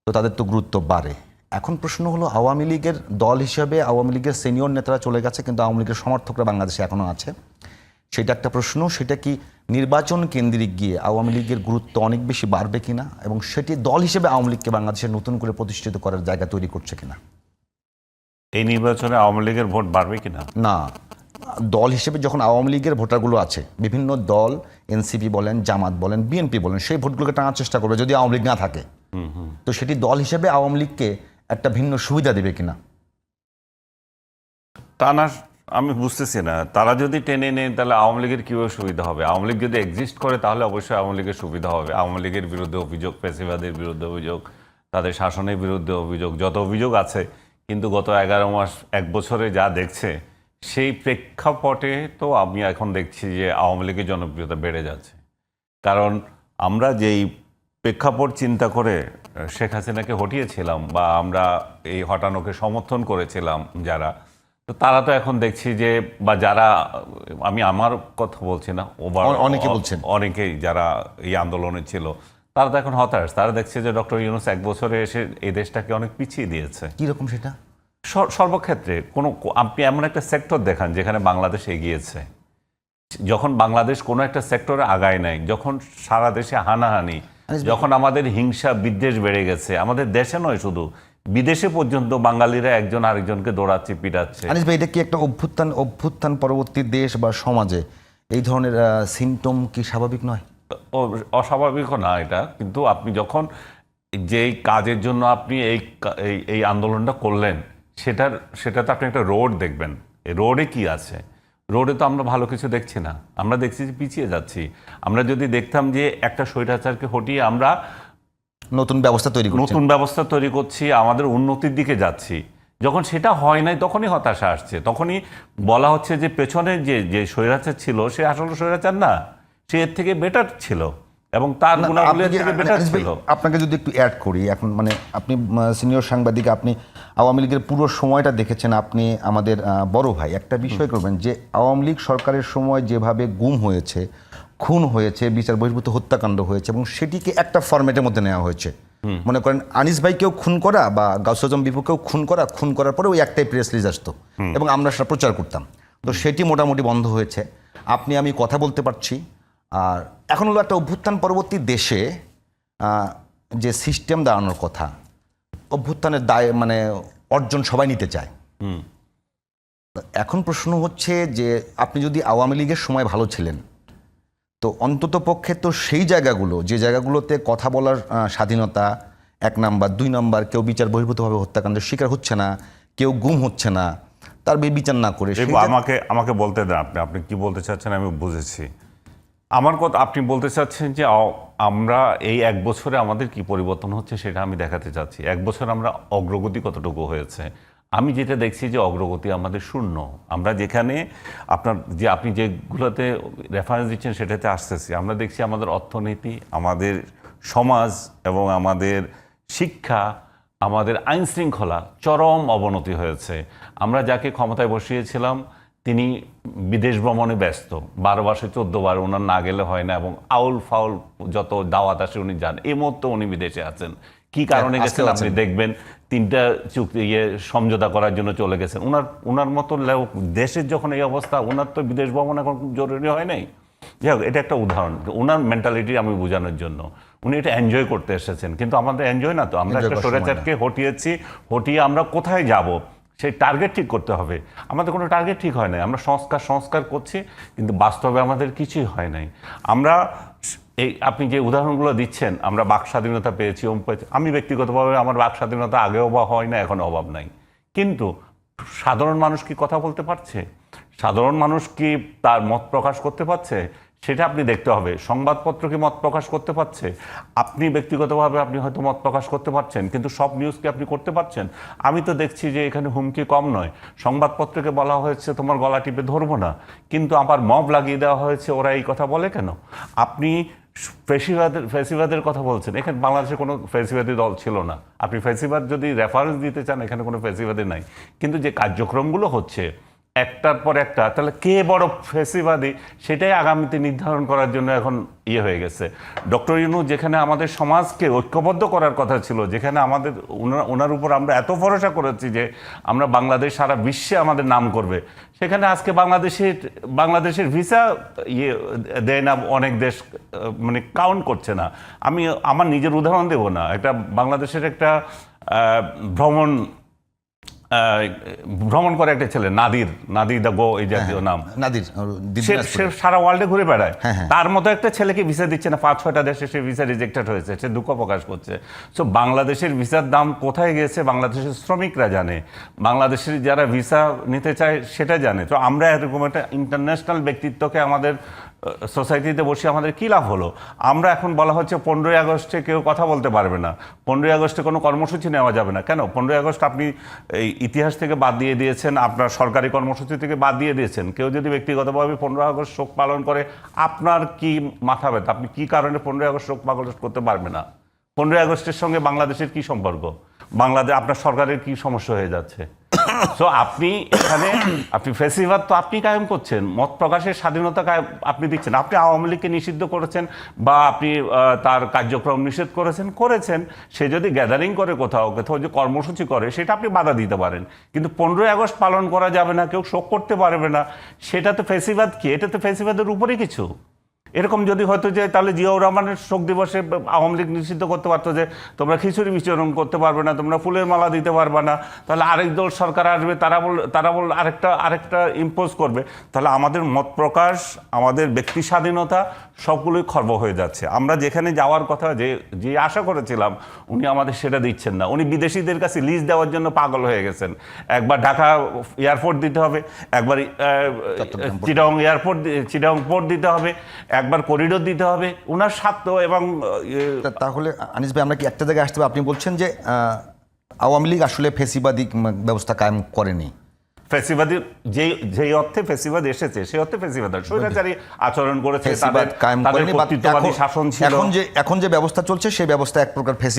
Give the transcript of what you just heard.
তো তাদের তো গুরুত্ব বাড়ে। এখন প্রশ্ন হলো, আওয়ামী লীগের দল হিসেবে আওয়ামী লীগের সিনিয়র নেতারা চলে গেছে, কিন্তু আওয়ামী লীগের সমর্থকরা বাংলাদেশে এখনও আছে। সেটা একটা প্রশ্ন। সেটা কি নির্বাচন কেন্দ্রিক গিয়ে আওয়ামী লীগের গুরুত্ব অনেক বেশি বাড়বে কিনা, এবং সেটি দল হিসেবে আওয়ামী লীগকে বাংলাদেশে নতুন করে প্রতিষ্ঠিত করার জায়গা তৈরি করছে কিনা? এই নির্বাচনে আওয়ামী লীগের ভোট বাড়বে কিনা না, দল হিসেবে যখন আওয়ামী লীগের ভোটারগুলো আছে, বিভিন্ন দল, এনসিপি বলেন, জামাত বলেন, বিএনপি বলেন, সেই ভোটগুলোকে টানার চেষ্টা করবে যদি আওয়ামী লীগ না থাকে। তো সেটি দল হিসেবে আওয়ামী লীগকে একটা ভিন্ন সুবিধা দেবে কিনা? তা না, আমি বুঝতেছি না। তারা যদি টেনে নেয় তাহলে আওয়ামী লীগের কীভাবে সুবিধা হবে? আওয়ামী লীগ যদি এক্সিস্ট করে তাহলে অবশ্যই আওয়ামী লীগের সুবিধা হবে। আওয়ামী লীগের বিরুদ্ধে অভিযোগ, ফ্যাসিবাদের বিরুদ্ধে অভিযোগ, তাদের শাসনের বিরুদ্ধে অভিযোগ, যত অভিযোগ আছে, কিন্তু গত 11 মাস 1 বছরে যা দেখছে, সেই প্রেক্ষাপটে তো আমি এখন দেখছি যে আওয়ামী লীগের জনপ্রিয়তা বেড়ে যাচ্ছে। কারণ আমরা যেই প্রেক্ষাপট চিন্তা করে শেখ হাসিনাকে হটিয়েছিলাম, বা আমরা এই হটানোকে সমর্থন করেছিলাম যারা, তো তারা তো এখন দেখছি যে, বা যারা, আমি আমার কথা বলছি না, অনেকে বলছেন, অনেকেই যারা এই আন্দোলনে ছিল, তারা তো এখন হতাশ। তারা দেখছে যে ডক্টর ইউনূস 1 বছরে এসে এই দেশটাকে অনেক পিছিয়ে দিয়েছে। কিরকম সেটা? সর্বক্ষেত্রে আপনি এমন একটা সেক্টর দেখান যেখানে বাংলাদেশ এগিয়েছে। যখন বাংলাদেশ কোনো একটা সেক্টরে আগায় নাই, যখন সারা দেশে হানাহানি, যখন আমাদের হিংসা বিদ্বেষ বেড়ে গেছে, আমাদের দেশে নয় শুধু, বিদেশে পর্যন্ত বাঙালিরা একজন আরেকজনকে দৌড়াচ্ছে, পিটাচ্ছে। আনিস ভাই, এটা কি একটা অভ্যুত্থান পরবর্তী দেশ বা সমাজে এই ধরনের সিমটম কি স্বাভাবিক নয়? অস্বাভাবিকও না এটা, কিন্তু আপনি যখন যেই কাজের জন্য আপনি এই আন্দোলনটা করলেন, সেটাতে আপনি একটা রোড দেখবেন। এই রোডে কি আছে? রোডে তো আমরা ভালো কিছু দেখছি না, আমরা দেখছি যে পিছিয়ে যাচ্ছি। আমরা যদি দেখতাম যে একটা স্বৈরাচারকে হটিয়ে আমরা নতুন ব্যবস্থা তৈরি করছি, আমাদের উন্নতির দিকে যাচ্ছি, যখন সেটা হয় নাই তখনই হতাশা আসছে। তখনই বলা হচ্ছে যে পেছনে যে স্বৈরাচার ছিল সে আসলে স্বৈরাচার না, সে এর থেকে বেটার ছিল, এবং তার গুণাবলী এর থেকে বেটার ছিল। আপনাকে যদি একটু অ্যাড করি, এখন মানে আপনি সিনিয়র সাংবাদিক, আপনি আওয়ামী লীগের পুরো সময়টা দেখেছেন, আপনি আমাদের বড় ভাই। একটা বিষয় করবেন যে আওয়ামী লীগ সরকারের সময় যেভাবে গুম হয়েছে, খুন হয়েছে, বিচার বহির্ভূত হত্যাকাণ্ড হয়েছে, এবং সেটিকে একটা ফরম্যাটের মধ্যে নেওয়া হয়েছে। মনে করেন আনিস ভাইকেও খুন করা বা গাউসুল আজম বিপুকেও খুন করার পরে ওই একটাই প্রেস রিলিজ আসতো, এবং আমরা সেটা প্রচার করতাম। তো সেটি মোটামুটি বন্ধ হয়েছে, আপনি আমি কথা বলতে পারছি। আর এখন হলো একটা অভ্যুত্থান পরবর্তী দেশে যে সিস্টেম দাঁড়ানোর কথা, অভ্যুত্থানের দায় মানে অর্জন সবাই নিতে চায়। এখন প্রশ্ন হচ্ছে যে আপনি যদি আওয়ামী লীগের সময় ভালো ছিলেন, তো অন্তত পক্ষে তো সেই জায়গাগুলো, যে জায়গাগুলোতে কথা বলার স্বাধীনতা 1 নাম্বার, 2 নাম্বার, কেউ বিচার বহির্ভূতভাবে হত্যাকাণ্ডের শিকার হচ্ছে না, কেউ গুম হচ্ছে না, তার বিচার না করে আমাকে বলতে দেন, আপনি কি বলতে চাচ্ছেন আমি বুঝেছি। আমার কথা আপনি বলতে চাচ্ছেন যে আমরা এই 1 বছরে আমাদের কি পরিবর্তন হচ্ছে সেটা আমি দেখাতে চাচ্ছি। 1 বছর আমরা অগ্রগতি কতটুকু হয়েছে। আমি যেটা দেখছি যে অগ্রগতি আমাদের শূন্য। আমরা যেখানে আপনি যেগুলোতে রেফারেন্স দিচ্ছেন সেটাতে আসতেছি, আমরা দেখছি আমাদের অর্থনীতি, আমাদের সমাজ এবং আমাদের শিক্ষা, আমাদের আইন শৃঙ্খলা চরম অবনতি হয়েছে। আমরা যাকে ক্ষমতায় বসিয়েছিলাম তিনি বিদেশ ভ্রমণে ব্যস্ত, 12 মাসে 14 বার ওনার না গেলে হয় না, এবং আউল ফাউল যত দাওয়াত আসে উনি যান। এই মুহূর্তে উনি বিদেশে আছেন। কি কারণে গেছেন আপনি দেখবেন, 3টা চুক্তি সমঝোতা করার জন্য চলে গেছেন। ওনার মতো দেশের যখন এই অবস্থা, ওনার তো বিদেশ ভ্রমণ এখন জরুরি হয় নাই। যাই হোক, এটা একটা উদাহরণ ওনার মেন্টালিটি আমি বোঝানোর জন্য। উনি এটা এনজয় করতে এসেছেন, কিন্তু আমাদের এনজয় না তো। আমরা একটা স্বৈরাচারকে হটিয়ে আমরা কোথায় যাব সেই টার্গেট ঠিক করতে হবে। আমাদের কোনো টার্গেট ঠিক হয় নাই। আমরা সংস্কার করছি, কিন্তু বাস্তবে আমাদের কিছুই হয় নাই। আমরা আপনি যে উদাহরণগুলো দিচ্ছেন, আমরা বাক স্বাধীনতা পেয়েছি, আমি ব্যক্তিগতভাবে আমার বাক স্বাধীনতা আগেও বা হয় না, এখন অভাব নাই, কিন্তু সাধারণ মানুষ কি কথা বলতে পারছে? সাধারণ মানুষ কি তার মত প্রকাশ করতে পারছে? সেটা আপনি দেখতে হবে। সংবাদপত্র কি মত প্রকাশ করতে পারছে? আপনি ব্যক্তিগতভাবে আপনি হয়তো মত প্রকাশ করতে পারছেন, কিন্তু সব নিউজ কি আপনি করতে পারছেন? আমি তো দেখছি যে এখানে হুমকি কম নয়। সংবাদপত্রকে বলা হয়েছে তোমার গলা টিপে ধরবো না, কিন্তু আবার মব লাগিয়ে দেওয়া হয়েছে, ওরা এই কথা বলে কেন? আপনি ফ্যাসিবাদের কথা বলছেন, এখানে বাংলাদেশে কোনো ফ্যাসিবাদী দল ছিল না। আপনি ফ্যাসিবাদ যদি রেফারেন্স দিতে চান, এখানে কোনো ফ্যাসিবাদী নাই। কিন্তু যে কার্যক্রমগুলো হচ্ছে, একটার পর একটা, তাহলে কে বড় ফেসিবাদী সেটাই আগামীতে নির্ধারণ করার জন্য এখন হয়ে গেছে। ডক্টর ইউনূস যেখানে আমাদের সমাজকে ঐক্যবদ্ধ করার কথা ছিল, যেখানে আমাদের ওনার উপর আমরা এত ভরসা করেছি যে আমরা বাংলাদেশ সারা বিশ্বে আমাদের নাম করবে, সেখানে আজকে বাংলাদেশের ভিসা দেয় না অনেক দেশ, মানে কাউন্ট করছে না। আমি আমার নিজের উদাহরণ দেব না, একটা বাংলাদেশের একটা ভ্রমণ করে একটা ছেলে, নাদির দা গো, এই জাতীয় নাম, নাদির সে সারা ওয়ার্ল্ডে ঘুরে বেড়ায়। হ্যাঁ। তার মতো একটা ছেলেকে ভিসা দিচ্ছে না, 5-6টা দেশে সে ভিসা রিজেক্টেড হয়েছে, সে দুঃখ প্রকাশ করছে। সো বাংলাদেশের ভিসার দাম কোথায় গেছে বাংলাদেশের শ্রমিকরা জানে, বাংলাদেশের যারা ভিসা নিতে চায় সেটা জানে। তো আমরা এরকম একটা ইন্টারন্যাশনাল ব্যক্তিত্বকে আমাদের সোসাইটিতে বসে আমাদের কী লাভ হলো? আমরা এখন বলা হচ্ছে 15ই আগস্টে কেউ কথা বলতে পারবে না, 15ই আগস্টে কোনো কর্মসূচি নেওয়া যাবে না। কেন? 15ই আগস্ট আপনি এই ইতিহাস থেকে বাদ দিয়ে দিয়েছেন, আপনার সরকারি কর্মসূচি থেকে বাদ দিয়ে দিয়েছেন। কেউ যদি ব্যক্তিগতভাবে 15 আগস্ট শোক পালন করে, আপনার কি মাথা ব্যথা? আপনি কি কারণে 15ই আগস্ট শোক পালন করতে পারবে না? 15ই আগস্টের সঙ্গে বাংলাদেশের কি সম্পর্ক? আপনার সরকারের কি সমস্যা হয়ে যাচ্ছে? সো আপনি এখানে ফেসিবাদ তো আপনি কায়েম করছেন, মত প্রকাশের স্বাধীনতা আপনি দিচ্ছেন। আপনি আওয়ামী লীগকে নিষিদ্ধ করেছেন বা আপনি তার কার্যক্রম নিষেধ করেছেন। সে যদি গ্যাদারিং করে কোথাও যে কর্মসূচি করে, সেটা আপনি বাধা দিতে পারেন, কিন্তু 15ই আগস্ট পালন করা যাবে না, কেউ শোক করতে পারবে না, সেটা তো ফেসিবাদ কি? এটা তো ফেসিবাদের উপরেই কিছু। এরকম যদি হতো যে তাহলে জিয়াউর রহমানের শোক দিবসে আওয়ামী লীগ নিষিদ্ধ করতে পারতো যে তোমরা খিচুড়ি বিতরণ করতে পারবে না, তোমরা ফুলের মালা দিতে পারবে না, তাহলে আরেক দল সরকার আসবে, তারা বল আরেকটা ইম্পোজ করবে, তাহলে আমাদের মত প্রকাশ, আমাদের ব্যক্তি স্বাধীনতা সবগুলোই খর্ব হয়ে যাচ্ছে। আমরা যেখানে যাওয়ার কথা যে আশা করেছিলাম, উনি আমাদের সেটা দিচ্ছেন না। উনি বিদেশিদের কাছে লিজ দেওয়ার জন্য পাগল হয়ে গেছেন। একবার ঢাকা এয়ারপোর্ট দিতে হবে, একবার চিটাগং পোর্ট দিতে হবে, একবার করিডোর দিতে হবে, উনার স্বার্থ। এবং তাহলে আনিস ভাই, আমরা কি একটা জায়গায় আসতে হবে? আপনি বলছেন যে আওয়ামী লীগ আসলে ফেসিবাদী ব্যবস্থা কায়েম করেনি। ফেসিবাদী যেই অর্থে ফেসিবাদ এসেছে, সেই অর্থে ফেসিবাদ স্বৈরাচারী আচরণ করেছে, ফেসিবাদ কায়েম তাদের করেনি, কর্তৃত্ববাদী শাসন ছিল। এখন যে ব্যবস্থা চলছে সেই ব্যবস্থা এক প্রকার ফেসিবাদ।